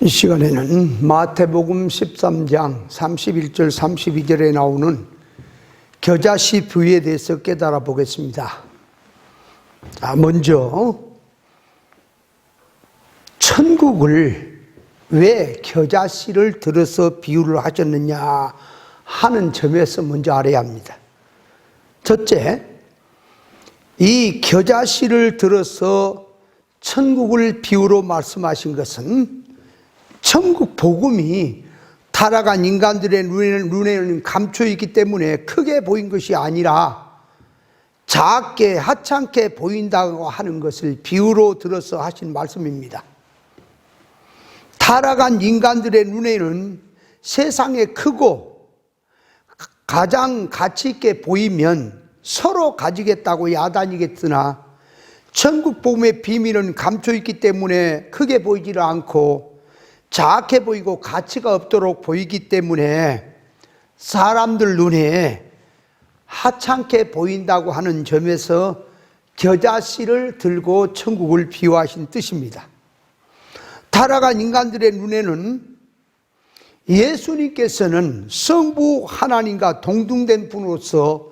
이 시간에는 마태복음 13장 31절 32절에 나오는 겨자씨 부위에 대해서 깨달아 보겠습니다. 먼저 천국을 왜 겨자씨를 들어서 비유를 하셨느냐 하는 점에서 먼저 알아야 합니다. 첫째, 이 겨자씨를 들어서 천국을 비유로 말씀하신 것은 천국 복음이 타락한 인간들의 눈에는 감춰 있기 때문에 크게 보인 것이 아니라 작게 하찮게 보인다고 하는 것을 비유로 들어서 하신 말씀입니다. 타락한 인간들의 눈에는 세상에 크고 가장 가치 있게 보이면 서로 가지겠다고 야단이겠으나 천국 복음의 비밀은 감춰 있기 때문에 크게 보이지를 않고 작게 보이고 가치가 없도록 보이기 때문에 사람들 눈에 하찮게 보인다고 하는 점에서 겨자씨를 들고 천국을 비유하신 뜻입니다. 타락한 인간들의 눈에는 예수님께서는 성부 하나님과 동등된 분으로서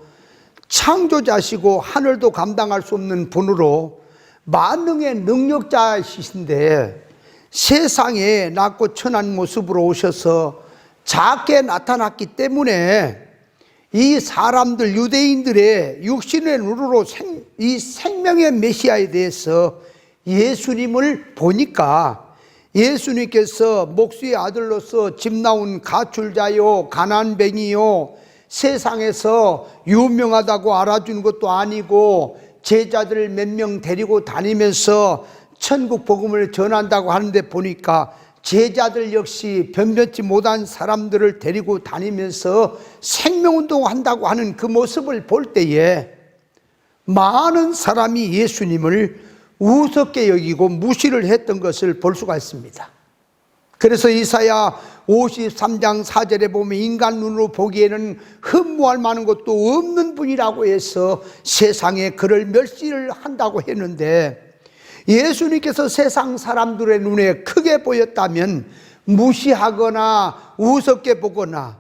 창조자시고 하늘도 감당할 수 없는 분으로 만능의 능력자이신데 세상에 낮고 천한 모습으로 오셔서 작게 나타났기 때문에 이 사람들 유대인들의 육신의 눈으로 이 생명의 메시아에 대해서 예수님을 보니까 예수님께서 목수의 아들로서 집 나온 가출자요 가난뱅이요 세상에서 유명하다고 알아주는 것도 아니고 제자들 몇 명 데리고 다니면서 천국 복음을 전한다고 하는데 보니까 제자들 역시 변변치 못한 사람들을 데리고 다니면서 생명운동 한다고 하는 그 모습을 볼 때에 많은 사람이 예수님을 우습게 여기고 무시를 했던 것을 볼 수가 있습니다. 그래서 이사야 53장 4절에 보면 인간 눈으로 보기에는 흠모할 만한 것도 없는 분이라고 해서 세상에 그를 멸시를 한다고 했는데 예수님께서 세상 사람들의 눈에 크게 보였다면 무시하거나 우습게 보거나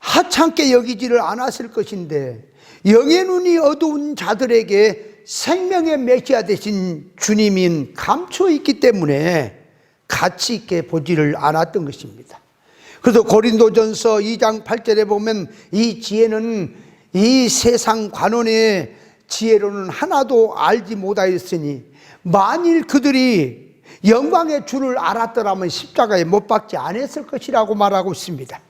하찮게 여기지를 않았을 것인데 영의 눈이 어두운 자들에게 생명의 메시아 되신 주님인 감춰 있기 때문에 가치 있게 보지를 않았던 것입니다. 그래서 고린도전서 2장 8절에 보면 이 지혜는 이 세상 관원의 지혜로는 하나도 알지 못하였으니 만일 그들이 영광의 주를 알았더라면 십자가에 못 박지 않았을 것이라고 말하고 있습니다.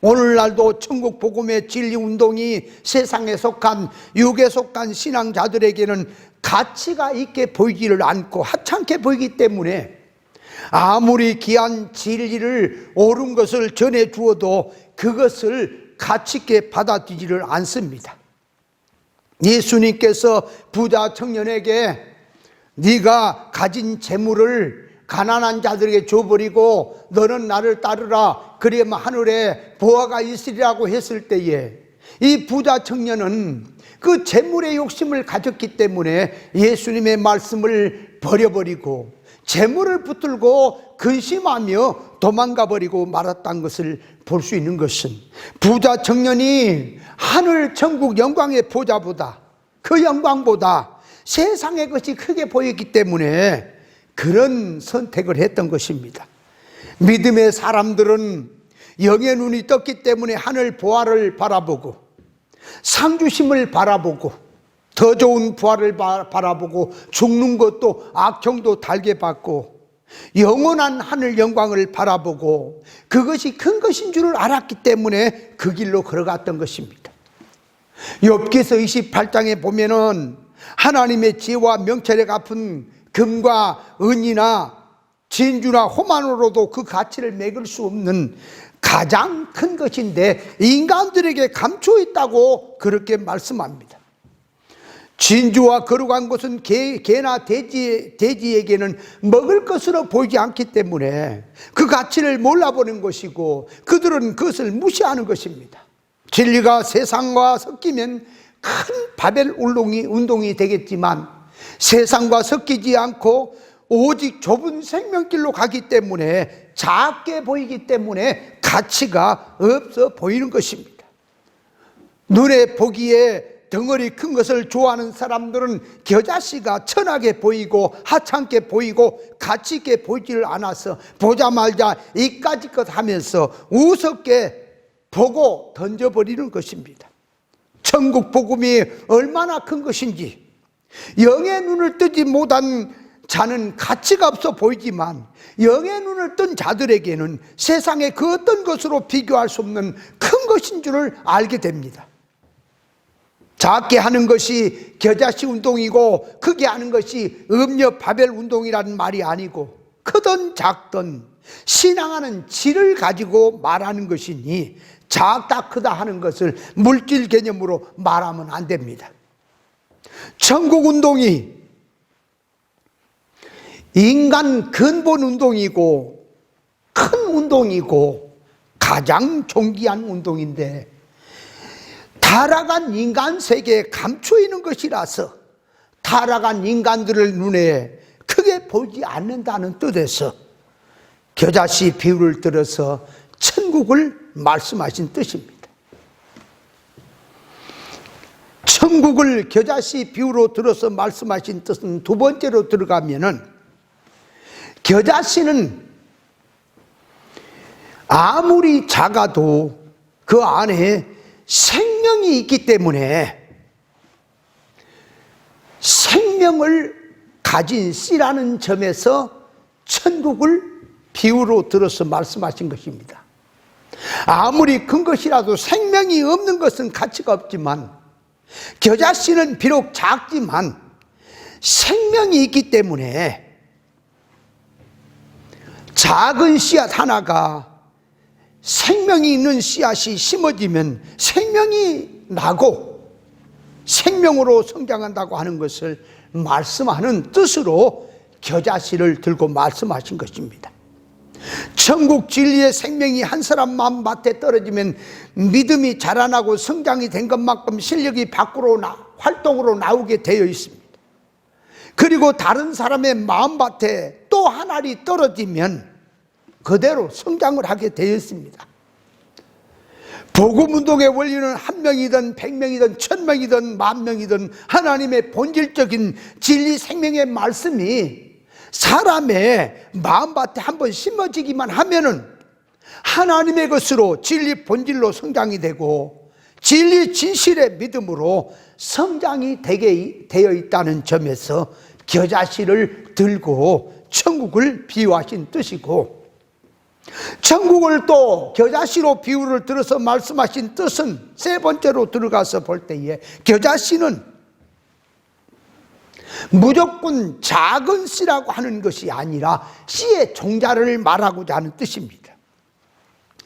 오늘날도 천국 복음의 진리 운동이 세상에 속한 육에 속한 신앙자들에게는 가치가 있게 보이지를 않고 하찮게 보이기 때문에 아무리 귀한 진리를 옳은 것을 전해 주어도 그것을 가치 있게 받아들이지를 않습니다. 예수님께서 부자 청년에게 네가 가진 재물을 가난한 자들에게 줘버리고 너는 나를 따르라 그래야만 하늘에 보화가 있으리라고 했을 때에 이 부자 청년은 그 재물의 욕심을 가졌기 때문에 예수님의 말씀을 버려버리고 재물을 붙들고 근심하며 도망가버리고 말았다는 것을 볼 수 있는 것은 부자 청년이 하늘 천국 영광의 보좌보다 그 영광보다 세상의 것이 크게 보였기 때문에 그런 선택을 했던 것입니다. 믿음의 사람들은 영의 눈이 떴기 때문에 하늘 보화를 바라보고 상주심을 바라보고 더 좋은 부활을 바라보고 죽는 것도 악정도 달게 받고 영원한 하늘 영광을 바라보고 그것이 큰 것인 줄을 알았기 때문에 그 길로 걸어갔던 것입니다. 욥기서 28장에 보면은 하나님의 지혜와 명철에 갚은 금과 은이나 진주나 호만으로도 그 가치를 매길 수 없는 가장 큰 것인데 인간들에게 감춰 있다고 그렇게 말씀합니다. 진주와 거룩한 것은 개나 돼지에게는 먹을 것으로 보이지 않기 때문에 그 가치를 몰라보는 것이고 그들은 그것을 무시하는 것입니다. 진리가 세상과 섞이면 큰 바벨 운동이 되겠지만 세상과 섞이지 않고 오직 좁은 생명길로 가기 때문에 작게 보이기 때문에 가치가 없어 보이는 것입니다. 눈에 보기에 덩어리 큰 것을 좋아하는 사람들은 겨자씨가 천하게 보이고 하찮게 보이고 가치 있게 보이지를 않아서 보자마자 이까짓 것 하면서 우습게 보고 던져버리는 것입니다. 천국 복음이 얼마나 큰 것인지, 영의 눈을 뜨지 못한 자는 가치가 없어 보이지만 영의 눈을 뜬 자들에게는 세상의 그 어떤 것으로 비교할 수 없는 큰 것인 줄을 알게 됩니다. 작게 하는 것이 겨자씨 운동이고 크게 하는 것이 음녀 바벨 운동이라는 말이 아니고, 크든 작든 신앙하는 질을 가지고 말하는 것이니 작다 크다 하는 것을 물질 개념으로 말하면 안 됩니다. 천국 운동이 인간 근본 운동이고 큰 운동이고 가장 존귀한 운동인데, 타락한 인간 세계에 감춰 있는 것이라서 타락한 인간들을 눈에 크게 보지 않는다는 뜻에서 겨자씨 비유를 들어서 천국을 말씀하신 뜻입니다. 천국을 겨자씨 비유로 들어서 말씀하신 뜻은 두 번째로 들어가면은, 겨자씨는 아무리 작아도 그 안에 생명이 있기 때문에 생명을 가진 씨라는 점에서 천국을 비유로 들어서 말씀하신 것입니다. 아무리 큰 것이라도 생명이 없는 것은 가치가 없지만, 겨자씨는 비록 작지만 생명이 있기 때문에 작은 씨앗 하나가 생명이 있는 씨앗이 심어지면 생명이 나고 생명으로 성장한다고 하는 것을 말씀하는 뜻으로 겨자씨를 들고 말씀하신 것입니다. 천국 진리의 생명이 한 사람 마음밭에 떨어지면 믿음이 자라나고 성장이 된 것만큼 실력이 밖으로 활동으로 나오게 되어 있습니다. 그리고 다른 사람의 마음밭에 또 한 알이 떨어지면 그대로 성장을 하게 되어 있습니다. 복음운동의 원리는 한 명이든 100명이든 1000명이든 10,000명이든 하나님의 본질적인 진리 생명의 말씀이 사람의 마음밭에 한번 심어지기만 하면은 하나님의 것으로 진리 본질로 성장이 되고 진리 진실의 믿음으로 성장이 되게 되어 있다는 점에서 겨자씨를 들고 천국을 비유하신 뜻이고, 천국을 또 겨자씨로 비유를 들어서 말씀하신 뜻은 세 번째로 들어가서 볼 때에, 겨자씨는 무조건 작은 씨라고 하는 것이 아니라 씨의 종자를 말하고자 하는 뜻입니다.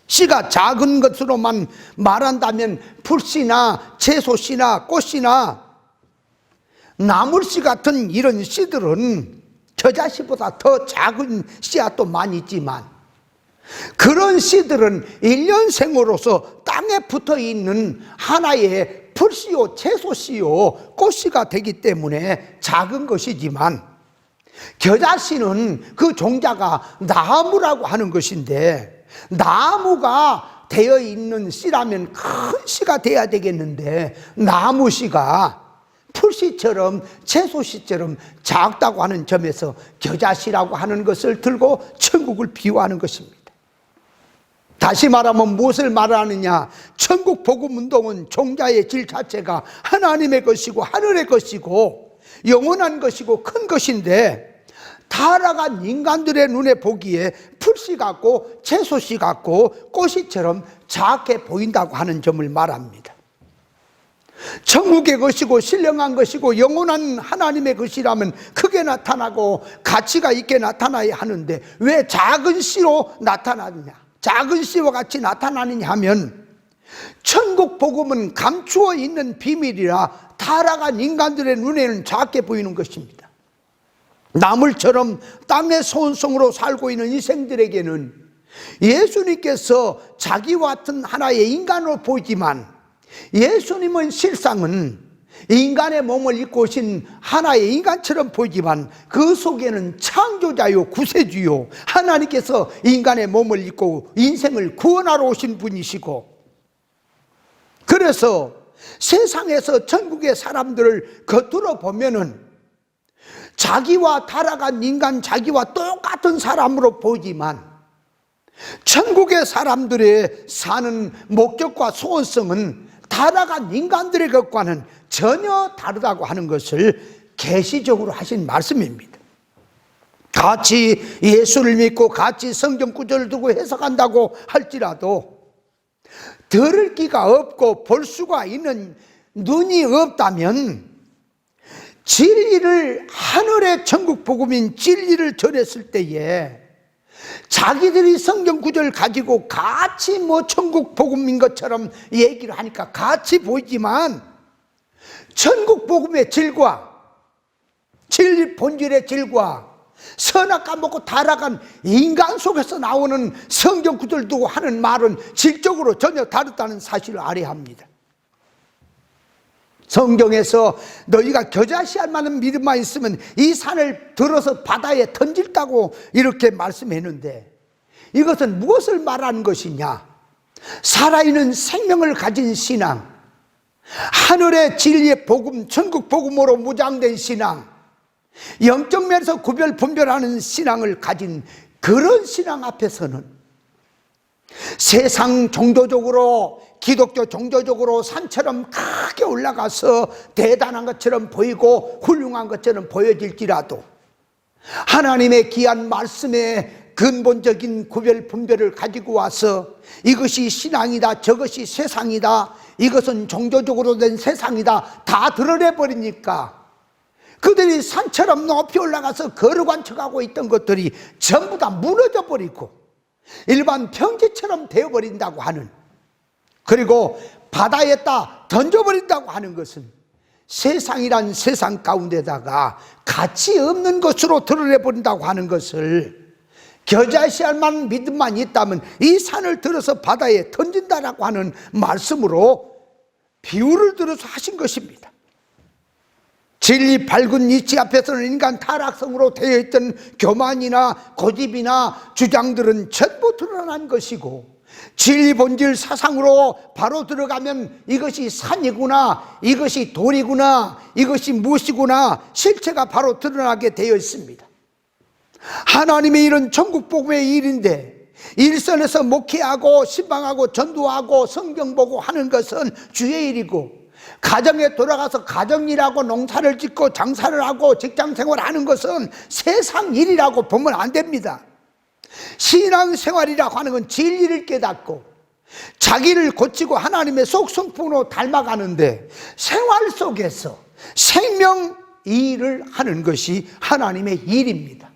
씨가 작은 것으로만 말한다면 풀씨나 채소씨나 꽃씨나 나물씨 같은 이런 씨들은 겨자씨보다 더 작은 씨앗도 많이 있지만, 그런 씨들은 1년생으로서 땅에 붙어 있는 하나의 풀씨요, 채소씨요, 꽃씨가 되기 때문에 작은 것이지만, 겨자씨는 그 종자가 나무라고 하는 것인데, 나무가 되어 있는 씨라면 큰 씨가 돼야 되겠는데 나무씨가 풀씨처럼 채소씨처럼 작다고 하는 점에서 겨자씨라고 하는 것을 들고 천국을 비유하는 것입니다. 다시 말하면 무엇을 말하느냐? 천국 복음 운동은 종자의 질 자체가 하나님의 것이고 하늘의 것이고 영원한 것이고 큰 것인데, 타락한 인간들의 눈에 보기에 풀씨 같고 채소씨 같고 꽃씨처럼 작게 보인다고 하는 점을 말합니다. 천국의 것이고 신령한 것이고 영원한 하나님의 것이라면 크게 나타나고 가치가 있게 나타나야 하는데 왜 작은 씨로 나타나느냐, 작은 씨와 같이 나타나느냐 하면, 천국 복음은 감추어 있는 비밀이라 타락한 인간들의 눈에는 작게 보이는 것입니다. 나물처럼 땅의 소원성으로 살고 있는 인생들에게는 예수님께서 자기와 같은 하나의 인간으로 보이지만, 예수님은 실상은 인간의 몸을 입고 오신 하나의 인간처럼 보이지만 그 속에는 창조자요 구세주요 하나님께서 인간의 몸을 입고 인생을 구원하러 오신 분이시고, 그래서 세상에서 천국의 사람들을 겉으로 보면은 자기와 타락한 인간, 자기와 똑같은 사람으로 보이지만 천국의 사람들의 사는 목적과 소원성은 타락한 인간들의 것과는 전혀 다르다고 하는 것을 계시적으로 하신 말씀입니다. 같이 예수를 믿고 같이 성경 구절을 두고 해석한다고 할지라도 들을 귀가 없고 볼 수가 있는 눈이 없다면 진리를, 하늘의 천국 복음인 진리를 전했을 때에 자기들이 성경 구절을 가지고 같이 천국 복음인 것처럼 얘기를 하니까 같이 보이지만 천국 복음의 질과 진리 본질의 질과 선악과 먹고 타락한 인간 속에서 나오는 성경 구절 두고 하는 말은 질적으로 전혀 다르다는 사실을 알아야 합니다. 성경에서 너희가 겨자씨알 만한 믿음만 있으면 이 산을 들어서 바다에 던질다고 이렇게 말씀했는데, 이것은 무엇을 말하는 것이냐? 살아있는 생명을 가진 신앙, 하늘의 진리의 복음, 천국 복음으로 무장된 신앙, 영적 면에서 구별 분별하는 신앙을 가진 그런 신앙 앞에서는 세상 종교적으로, 기독교 종교적으로 산처럼 크게 올라가서 대단한 것처럼 보이고 훌륭한 것처럼 보여질지라도 하나님의 귀한 말씀의 근본적인 구별 분별을 가지고 와서 이것이 신앙이다, 저것이 세상이다, 이것은 종교적으로 된 세상이다 다 드러내버리니까 그들이 산처럼 높이 올라가서 거룩한 척하고 있던 것들이 전부 다 무너져 버리고 일반 평지처럼 되어버린다고 하는, 그리고 바다에다 던져버린다고 하는 것은 세상이란 세상 가운데다가 가치 없는 것으로 드러내버린다고 하는 것을 겨자씨알만 믿음만 있다면 이 산을 들어서 바다에 던진다라고 하는 말씀으로 비유를 들어서 하신 것입니다. 진리 밝은 이치 앞에서는 인간 타락성으로 되어 있던 교만이나 고집이나 주장들은 전부 드러난 것이고, 진리 본질 사상으로 바로 들어가면 이것이 산이구나, 이것이 돌이구나, 이것이 무엇이구나 실체가 바로 드러나게 되어 있습니다. 하나님의 일은 천국 복음의 일인데 일선에서 목회하고 신방하고 전도하고 성경 보고 하는 것은 주의 일이고, 가정에 돌아가서 가정일하고 농사를 짓고 장사를 하고 직장생활을 하는 것은 세상 일이라고 보면 안 됩니다. 신앙생활이라고 하는 건 진리를 깨닫고 자기를 고치고 하나님의 속성품으로 닮아가는데 생활 속에서 생명 일을 하는 것이 하나님의 일입니다.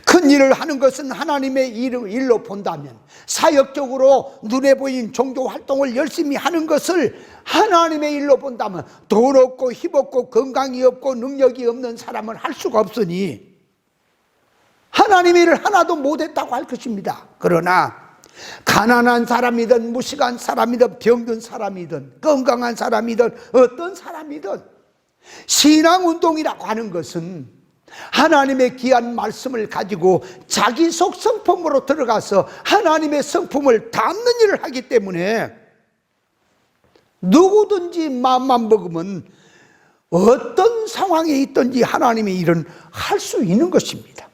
큰 일을 하는 것은 하나님의 일로 본다면, 사역적으로 눈에 보인 종교 활동을 열심히 하는 것을 하나님의 일로 본다면 돈 없고 힘 없고 건강이 없고 능력이 없는 사람은 할 수가 없으니 하나님의 일을 하나도 못했다고 할 것입니다. 그러나 가난한 사람이든 무식한 사람이든 병든 사람이든 건강한 사람이든 어떤 사람이든 신앙운동이라고 하는 것은 하나님의 귀한 말씀을 가지고 자기 속성품으로 들어가서 하나님의 성품을 담는 일을 하기 때문에 누구든지 마음만 먹으면 어떤 상황에 있든지 하나님의 일은 할 수 있는 것입니다.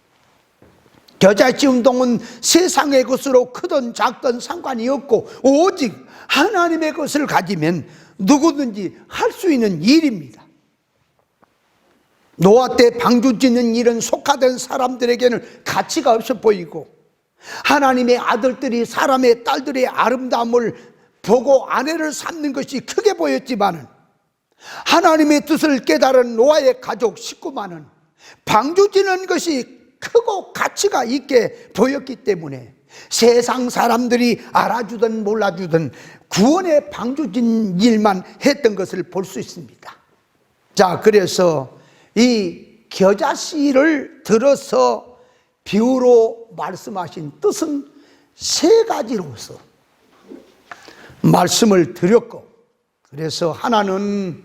겨자씨 운동은 세상의 것으로 크든 작든 상관이 없고 오직 하나님의 것을 가지면 누구든지 할 수 있는 일입니다. 노아 때 방주 짓는 일은 속화된 사람들에게는 가치가 없어 보이고, 하나님의 아들들이 사람의 딸들의 아름다움을 보고 아내를 삼는 것이 크게 보였지만, 하나님의 뜻을 깨달은 노아의 가족 식구만은 방주 짓는 것이 크고 가치가 있게 보였기 때문에 세상 사람들이 알아주든 몰라주든 구원의 방주 짓는 일만 했던 것을 볼 수 있습니다. 자, 그래서 이 겨자씨를 들어서 비유로 말씀하신 뜻은 세 가지로서 말씀을 드렸고, 그래서 하나는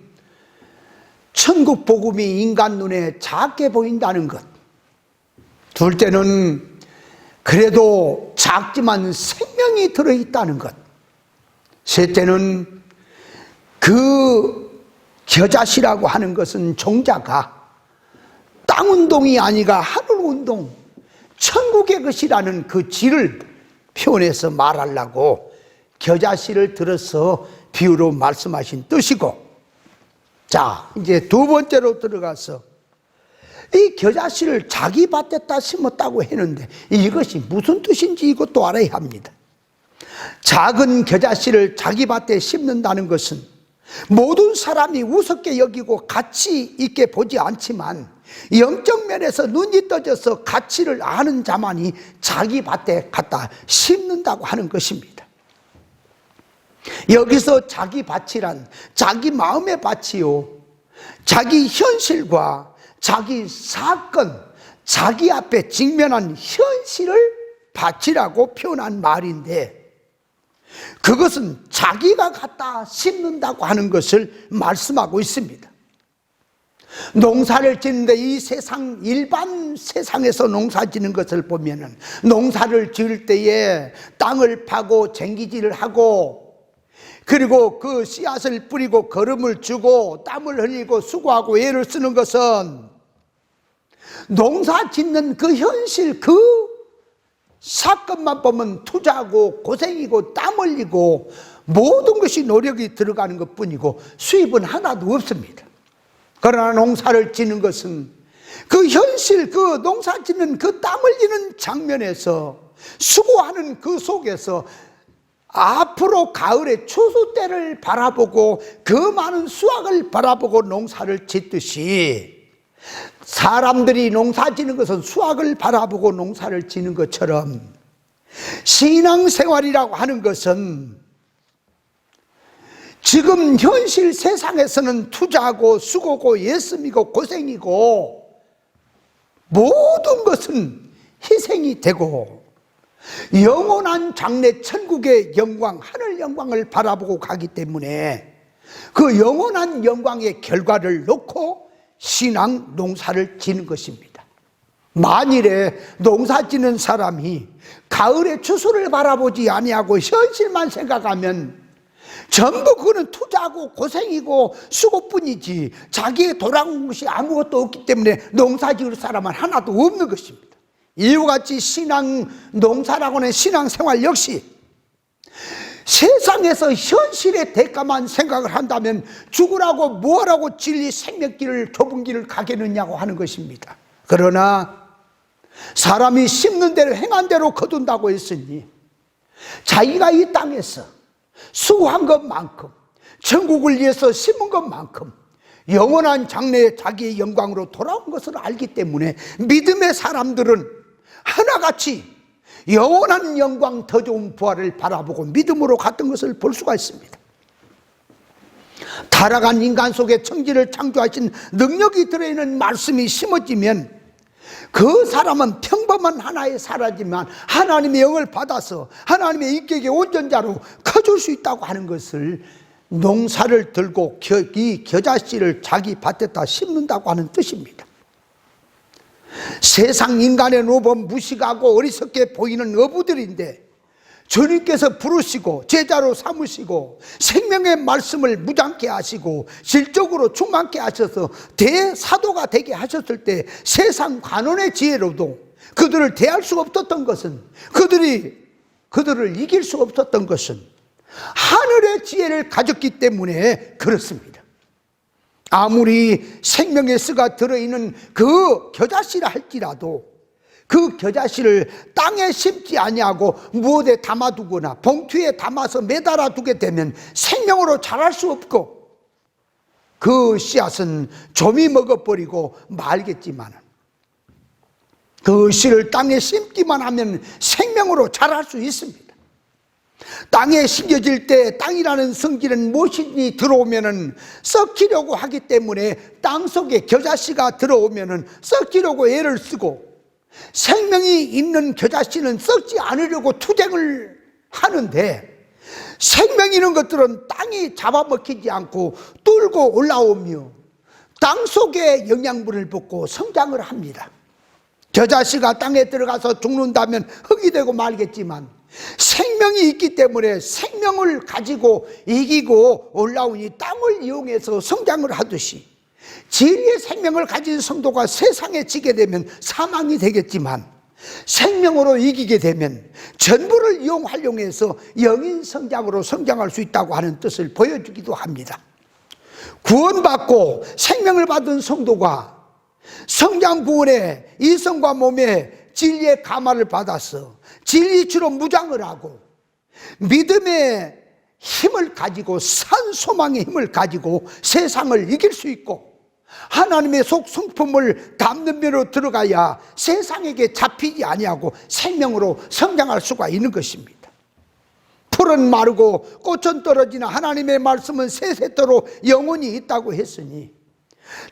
천국 복음이 인간 눈에 작게 보인다는 것. 둘째는 그래도 작지만 생명이 들어있다는 것. 셋째는 그 겨자씨라고 하는 것은 종자가 땅운동이 아니라 하늘운동, 천국의 것이라는 그 질을 표현해서 말하려고 겨자씨를 들어서 비유로 말씀하신 뜻이고, 자, 이제 두 번째로 들어가서 이 겨자씨를 자기 밭에다 심었다고 했는데 이것이 무슨 뜻인지 이것도 알아야 합니다. 작은 겨자씨를 자기 밭에 심는다는 것은 모든 사람이 우습게 여기고 가치 있게 보지 않지만 영적 면에서 눈이 떠져서 가치를 아는 자만이 자기 밭에 갖다 심는다고 하는 것입니다. 여기서 자기 밭이란 자기 마음의 밭이요, 자기 현실과 자기 사건, 자기 앞에 직면한 현실을 밭이라고 표현한 말인데, 그것은 자기가 갖다 심는다고 하는 것을 말씀하고 있습니다. 농사를 짓는데 이 세상, 일반 세상에서 농사 짓는 것을 보면은 농사를 지을 때에 땅을 파고 쟁기질을 하고, 그리고 그 씨앗을 뿌리고 거름을 주고 땀을 흘리고 수고하고 애를 쓰는 것은 농사 짓는 그 현실, 그 사건만 보면 투자하고 고생이고 땀 흘리고 모든 것이 노력이 들어가는 것 뿐이고 수입은 하나도 없습니다. 그러나 농사를 짓는 것은 그 현실, 그 농사 짓는 그 땀 흘리는 장면에서, 수고하는 그 속에서 앞으로 가을의 추수 때를 바라보고 그 많은 수확을 바라보고 농사를 짓듯이, 사람들이 농사 짓는 것은 수확을 바라보고 농사를 짓는 것처럼 신앙생활이라고 하는 것은 지금 현실 세상에서는 투자하고 수고고 예습이고 고생이고 모든 것은 희생이 되고 영원한 장래 천국의 영광, 하늘 영광을 바라보고 가기 때문에 그 영원한 영광의 결과를 놓고 신앙 농사를 지는 것입니다. 만일에 농사 짓는 사람이 가을의 추수를 바라보지 아니하고 현실만 생각하면 전부 그거는 투자하고 고생이고 수고뿐이지 자기의 돌아온 것이 아무것도 없기 때문에 농사 지을 사람은 하나도 없는 것입니다. 이와 같이 신앙 농사라고 하는 신앙생활 역시 세상에서 현실의 대가만 생각을 한다면 죽으라고 뭐하라고 진리 생명길을 좁은 길을 가겠느냐고 하는 것입니다. 그러나 사람이 심는 대로 행한 대로 거둔다고 했으니 자기가 이 땅에서 수고한 것만큼, 천국을 위해서 심은 것만큼 영원한 장래에 자기의 영광으로 돌아온 것을 알기 때문에 믿음의 사람들은 하나같이 영원한 영광, 더 좋은 부활을 바라보고 믿음으로 갔던 것을 볼 수가 있습니다. 타락한 인간 속에 천지를 창조하신 능력이 들어있는 말씀이 심어지면 그 사람은 평범한 하나의 사라지만 하나님의 영을 받아서 하나님의 인격의 온전자로 커질 수 있다고 하는 것을, 농사를 들고 이 겨자씨를 자기 밭에다 심는다고 하는 뜻입니다. 세상 인간의 노범 무식하고 어리석게 보이는 어부들인데 주님께서 부르시고 제자로 삼으시고 생명의 말씀을 무장케 하시고 질적으로 충만케 하셔서 대사도가 되게 하셨을 때 세상 관원의 지혜로도 그들을 대할 수 없었던 것은, 그들을 이길 수 없었던 것은 하늘의 지혜를 가졌기 때문에 그렇습니다. 아무리 생명의 씨가 들어있는 그 겨자씨라 할지라도 그 겨자씨를 땅에 심지 아니하고 무엇에 담아두거나 봉투에 담아서 매달아 두게 되면 생명으로 자랄 수 없고 그 씨앗은 좀이 먹어버리고 말겠지만 그 씨를 땅에 심기만 하면 생명으로 자랄 수 있습니다. 땅에 심겨질 때 땅이라는 성질은 무엇이니 들어오면은 썩히려고 하기 때문에 땅 속에 겨자씨가 들어오면은 썩히려고 애를 쓰고, 생명이 있는 겨자씨는 썩지 않으려고 투쟁을 하는데 생명 있는 것들은 땅이 잡아먹히지 않고 뚫고 올라오며 땅 속에 영양분을 받고 성장을 합니다. 겨자씨가 땅에 들어가서 죽는다면 흙이 되고 말겠지만 생명이 있기 때문에 생명을 가지고 이기고 올라오니 땅을 이용해서 성장을 하듯이 진리의 생명을 가진 성도가 세상에 지게 되면 사망이 되겠지만 생명으로 이기게 되면 전부를 활용해서 영인 성장으로 성장할 수 있다고 하는 뜻을 보여주기도 합니다. 구원받고 생명을 받은 성도가 성장 구원에 이성과 몸에 진리의 감화를 받아서 진리치로 무장을 하고 믿음의 힘을 가지고 산 소망의 힘을 가지고 세상을 이길 수 있고 하나님의 속성품을 담는 면으로 들어가야 세상에게 잡히지 아니하고 생명으로 성장할 수가 있는 것입니다. 풀은 마르고 꽃은 떨어지나 하나님의 말씀은 세세토록 영원히 있다고 했으니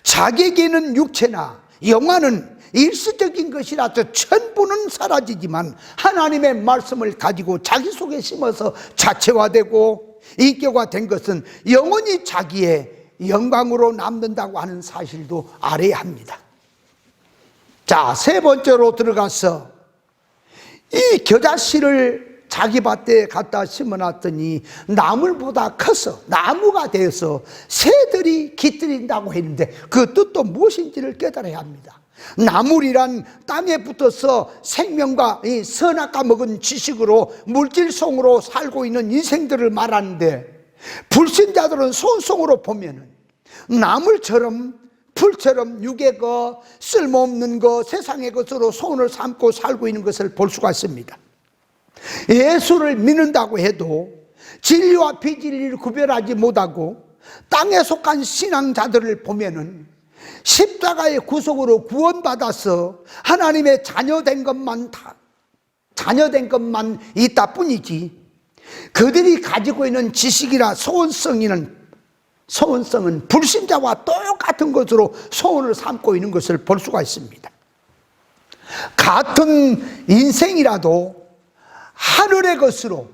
자기에게는 육체나 영화는 일시적인 것이라서 전부는 사라지지만 하나님의 말씀을 가지고 자기 속에 심어서 자체화되고 인격화된 것은 영원히 자기의 영광으로 남는다고 하는 사실도 알아야 합니다. 자, 세 번째로 들어가서 이 겨자씨를 자기 밭에 갖다 심어놨더니 나물보다 커서 나무가 되어서 새들이 깃들인다고 했는데 그 뜻도 무엇인지를 깨달아야 합니다. 나물이란 땅에 붙어서 생명과 이 선악과 먹은 지식으로 물질성으로 살고 있는 인생들을 말하는데 불신자들은 손송으로 보면은 나물처럼 풀처럼 육의 것, 쓸모없는 것, 세상의 것으로 손을 삼고 살고 있는 것을 볼 수가 있습니다. 예수를 믿는다고 해도 진리와 비진리를 구별하지 못하고 땅에 속한 신앙자들을 보면은 십자가의 구속으로 구원받아서 하나님의 자녀된 것만 있다 뿐이지 그들이 가지고 있는 지식이나 소원성은 불신자와 똑같은 것으로 소원을 삼고 있는 것을 볼 수가 있습니다. 같은 인생이라도 하늘의 것으로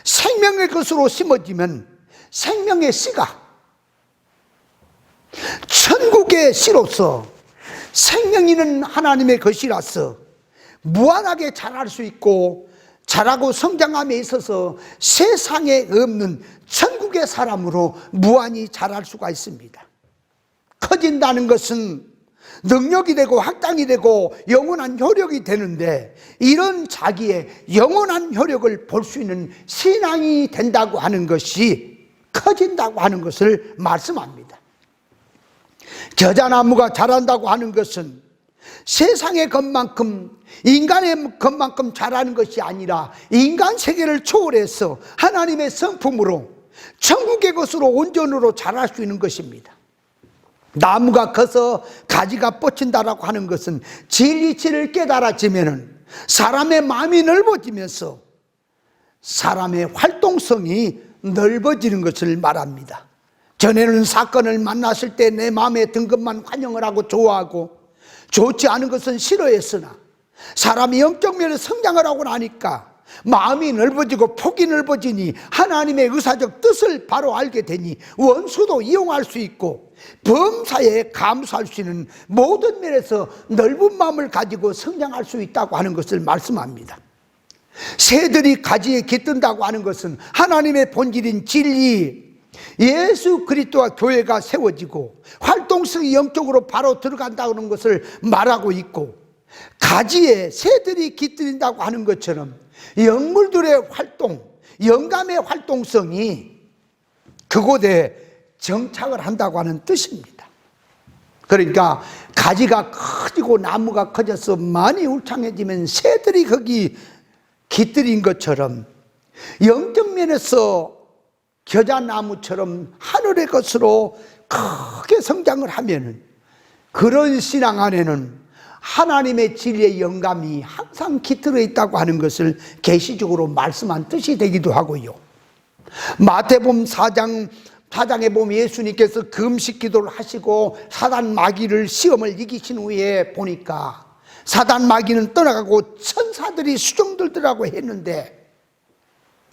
생명의 것으로 심어지면 생명의 씨가 천국의 씨로서 생명 있는 하나님의 것이라서 무한하게 자랄 수 있고 자라고 성장함에 있어서 세상에 없는 천국의 사람으로 무한히 자랄 수가 있습니다. 커진다는 것은 능력이 되고 확장이 되고 영원한 효력이 되는데 이런 자기의 영원한 효력을 볼 수 있는 신앙이 된다고 하는 것이 커진다고 하는 것을 말씀합니다. 겨자나무가 자란다고 하는 것은 세상의 것만큼 인간의 것만큼 자라는 것이 아니라 인간 세계를 초월해서 하나님의 성품으로 천국의 것으로 온전으로 자랄 수 있는 것입니다. 나무가 커서 가지가 뻗친다라고 하는 것은 진리치를 깨달아지면은 사람의 마음이 넓어지면서 사람의 활동성이 넓어지는 것을 말합니다. 전에는 사건을 만났을 때 내 마음에 든 것만 환영을 하고 좋아하고 좋지 않은 것은 싫어했으나 사람이 영적 면에 성장을 하고 나니까 마음이 넓어지고 폭이 넓어지니 하나님의 의사적 뜻을 바로 알게 되니 원수도 이용할 수 있고 범사에 감수할 수 있는 모든 면에서 넓은 마음을 가지고 성장할 수 있다고 하는 것을 말씀합니다. 새들이 가지에 깃든다고 하는 것은 하나님의 본질인 진리 예수 그리스도와 교회가 세워지고 활동성이 영적으로 바로 들어간다는 것을 말하고 있고 가지에 새들이 깃들인다고 하는 것처럼 영물들의 활동, 영감의 활동성이 그곳에 정착을 한다고 하는 뜻입니다. 그러니까 가지가 커지고 나무가 커져서 많이 울창해지면 새들이 거기 깃들인 것처럼 영적 면에서 겨자나무처럼 하늘의 것으로 크게 성장을 하면은 그런 신앙 안에는 하나님의 진리의 영감이 항상 깃들어 있다고 하는 것을 계시적으로 말씀한 뜻이 되기도 하고요. 마태복음 4장에 보면 예수님께서 금식 기도를 하시고 사단 마귀를 시험을 이기신 후에 보니까 사단 마귀는 떠나가고 천사들이 수종들더라고 했는데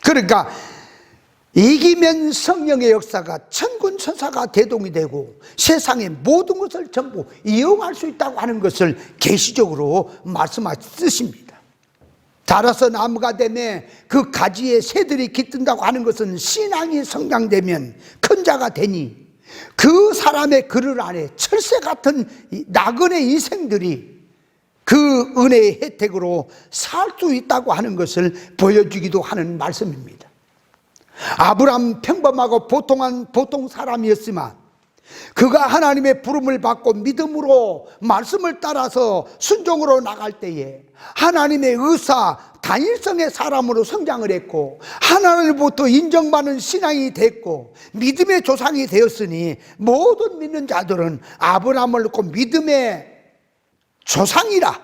그러니까 이기면 성령의 역사가 천군 천사가 대동이 되고 세상의 모든 것을 전부 이용할 수 있다고 하는 것을 계시적으로 말씀하셨습니다. 자라서 나무가 되매 그 가지에 새들이 깃든다고 하는 것은 신앙이 성장되면 큰 자가 되니 그 사람의 그늘 안에 철새 같은 나그네 인생들이 그 은혜의 혜택으로 살 수 있다고 하는 것을 보여주기도 하는 말씀입니다. 아브라함 평범하고 보통 사람이었지만 그가 하나님의 부름을 받고 믿음으로 말씀을 따라서 순종으로 나갈 때에 하나님의 의사 단일성의 사람으로 성장을 했고 하나님으로부터 인정받는 신앙이 됐고 믿음의 조상이 되었으니 모든 믿는 자들은 아브라함을 놓고 믿음의 조상이라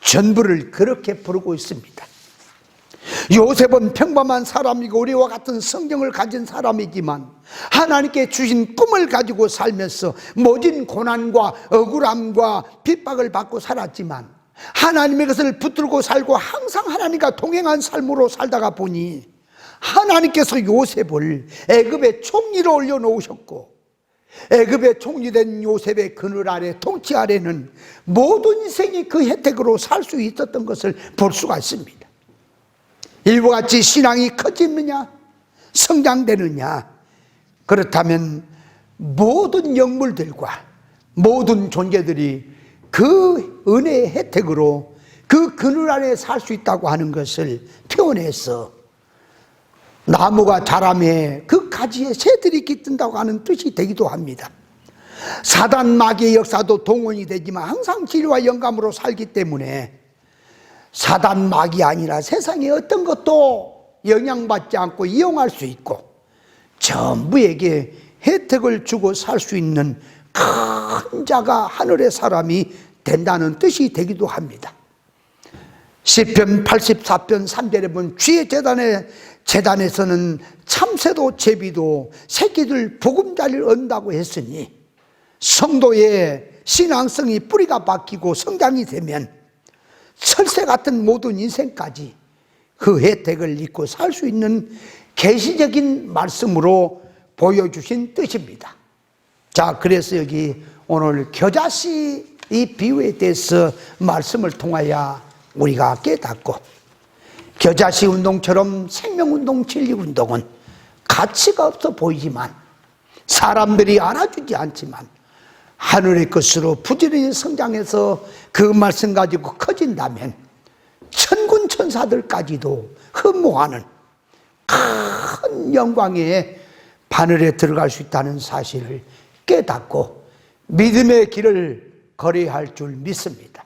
전부를 그렇게 부르고 있습니다. 요셉은 평범한 사람이고 우리와 같은 성경을 가진 사람이지만 하나님께 주신 꿈을 가지고 살면서 모진 고난과 억울함과 핍박을 받고 살았지만 하나님의 것을 붙들고 살고 항상 하나님과 동행한 삶으로 살다가 보니 하나님께서 요셉을 애굽의 총리로 올려놓으셨고 애굽의 총리된 요셉의 그늘 아래 통치 아래는 모든 인생이 그 혜택으로 살 수 있었던 것을 볼 수가 있습니다. 이와 같이 신앙이 커지느냐 성장되느냐, 그렇다면 모든 영물들과 모든 존재들이 그 은혜의 혜택으로 그 그늘 아래 살 수 있다고 하는 것을 표현해서 나무가 자라매 그 가지에 새들이 깃든다고 하는 뜻이 되기도 합니다. 사단 마귀의 역사도 동원이 되지만 항상 진리와 영감으로 살기 때문에 사단 마귀 아니라 세상의 어떤 것도 영향받지 않고 이용할 수 있고 전부에게 혜택을 주고 살 수 있는 큰 자가 하늘의 사람이 된다는 뜻이 되기도 합니다. 시편 84편 3절에 보면 주의 재단에서는 참새도 제비도 새끼들 보금자리를 얻는다고 했으니 성도의 신앙성이 뿌리가 박히고 성장이 되면 철새 같은 모든 인생까지 그 혜택을 잊고 살 수 있는 계시적인 말씀으로 보여주신 뜻입니다. 자, 그래서 여기 오늘 겨자씨 이 비유에 대해서 말씀을 통하여 우리가 깨닫고 겨자씨 운동처럼 생명운동, 진리운동은 가치가 없어 보이지만 사람들이 알아주지 않지만 하늘의 것으로 부지런히 성장해서 그 말씀 가지고 커진다면 천군 천사들까지도 흠모하는 큰 영광의 바늘에 들어갈 수 있다는 사실을 깨닫고 믿음의 길을 걸어야 할 줄 믿습니다.